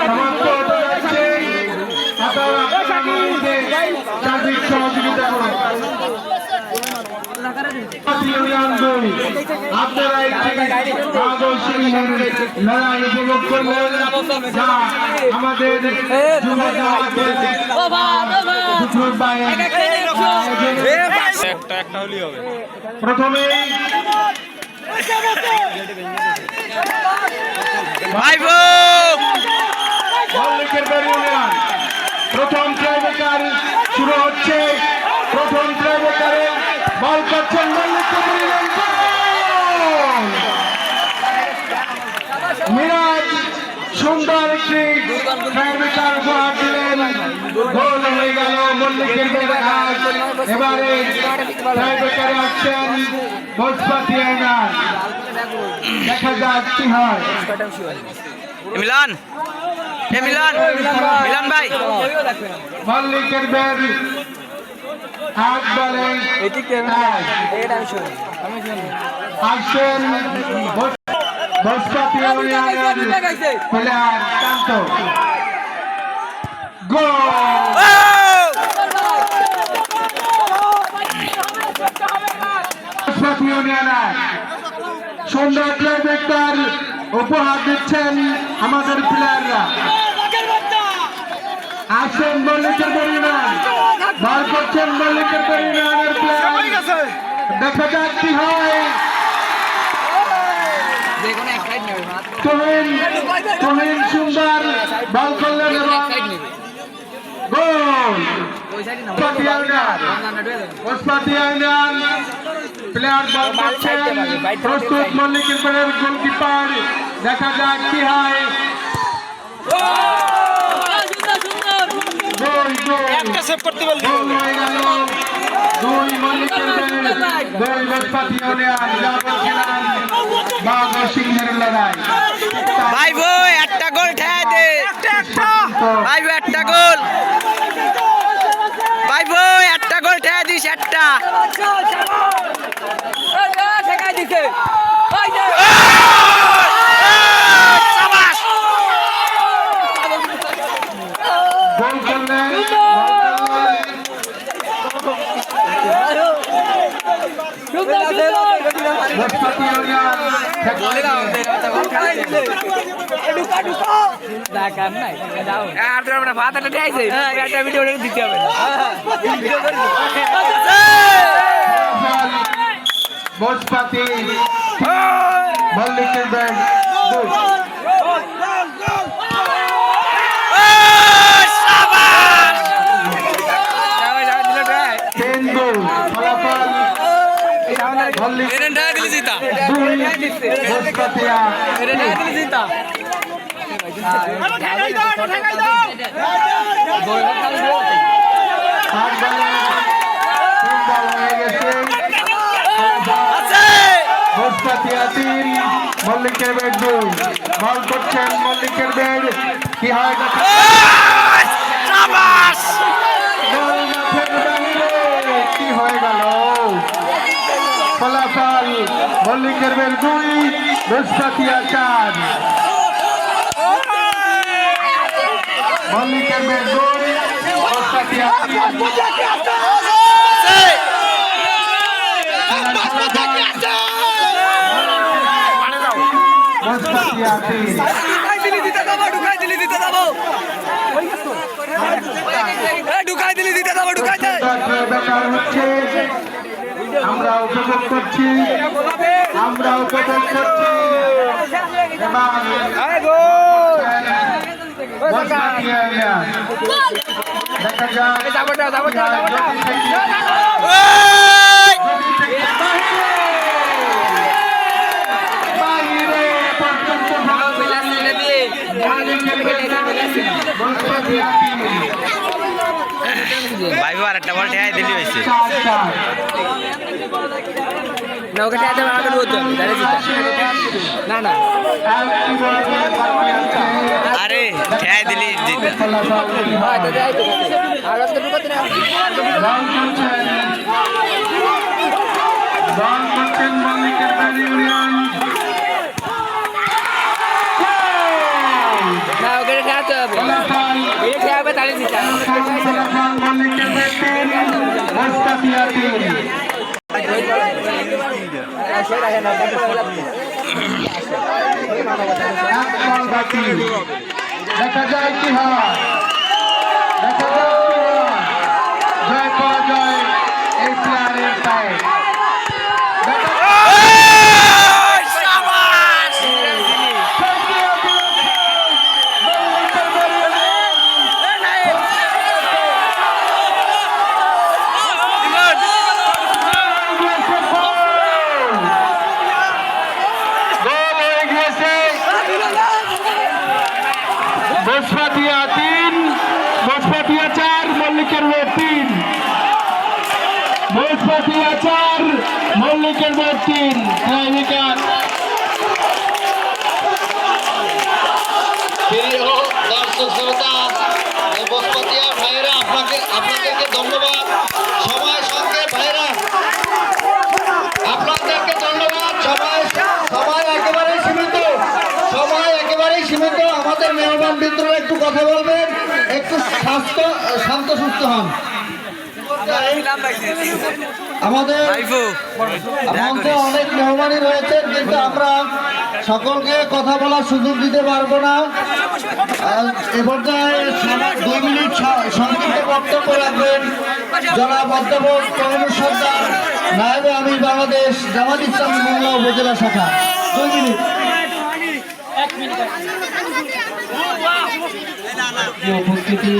সমাপ্ত হতে যাচ্ছে। সার্বিক সহযোগিতা করুন। আপনারা লড়াই উপভোগ করলেন, যা আমাদের প্রথমে প্রথম ট্রাইবেকার শুরু হচ্ছে। প্রথম ট্রাইবেকারে বল করছেন মিরাজ, সুন্দর একটি ট্রাইবেকার উপহার দিলেন। গোল হয়ে গেল মল্লিকের বেড়াঘাট। এবারে ট্রাইবেকারে আসছেন বসপাতি আয়নার। দেখা যাক কি হয়। মিলান মিলান ভাই মল্লিকের বের হাত বলে আসছেন বসপাতি আয়নার প্লেয়ার শান্ত। গোল! বসপাতি আয়নার সুন্দর ট্রাইবেকার উপহার দিচ্ছেন আমাদের প্লেয়াররা। আসেন মল্লিকের পরিমাণ, বল করছেন মল্লিকের পরিমাণের প্লেয়ার। দেখা যাক কি হয়। তুহিন সুন্দর বল করলেন এবং গোল! বসপাতি আয়নার প্লেয়ার বল করছেন। প্রস্তুত মল্লিকের গোলকিপার। দেখা যাক কি হয়। একটা সেভ করতে পারলি ভাই বই একটা গোল ঠেকাই দে। ভাই বই একটা গোল, ভাই বই একটা গোল ঠেকাই দিস। একটা ঠেকাই দিছে। বসপাতি মল্লিকের ব্যাগ মল্লিকের বেড বল করছেন মল্লিকের বেড। কি হয় কি হয়ে গেল ফলাফল? মল্লিকের বেড 2, বসপাতিয়া 4। মল্লিকের বেড 2, বসপাতিয়া 3। আমরা উপভোগ করছি, দেখা ভাই আর একটা বল ঠেকাই দিলি হয়েছে। না ওকে ঠেকাতে আমাকে বলতে হবে না না আরে ঠেকাই দিলি জিতে। না ওখানে খেলাতে হবে ফলাফল এটা খেলা হবে তাহলে জিতা ফলাফল মল্লিকের ব্যাট 3 মোস্তাফিয়া 3 এক বল বাকি দেখা যায় কি হয় দেখা যায় কি হয় জয় পরাজয় এই প্লেয়ারের পায়ে মোসফাতিয়া 3 মোসফাতিয়া 4 মল্লিকের ব্যাট 3 মোসফাতিয়া 4 মল্লিকের ব্যাট 3 উইকেট প্রিয় দর্শক শ্রোতা বসপতিয়া ভাইরা আপনাদেরকে ধন্যবাদ সময় সঙ্গে ভাইরা আপনাদেরকে ধন্যবাদ সময় একেবারেই সীমিত আমাদের মেহমান বিদ্রোহ একটু কথা বলবেন একটু শান্ত সুস্থ হন আমাদের মঞ্চে অনেক মেহমানই রয়েছেন কিন্তু আমরা সকলকে কথা বলার সুযোগ দিতে পারবো না এ পর্যায়ে 2 মিনিট সংক্ষিপ্ত বক্তব্য রাখবেন জনাব অধ্যাপক তরুণ সর্দার নায়েবে আমির বাংলাদেশ জামাত ইসলামী মোংলা উপজেলা শাখা 2 মিনিট উপস্থিতি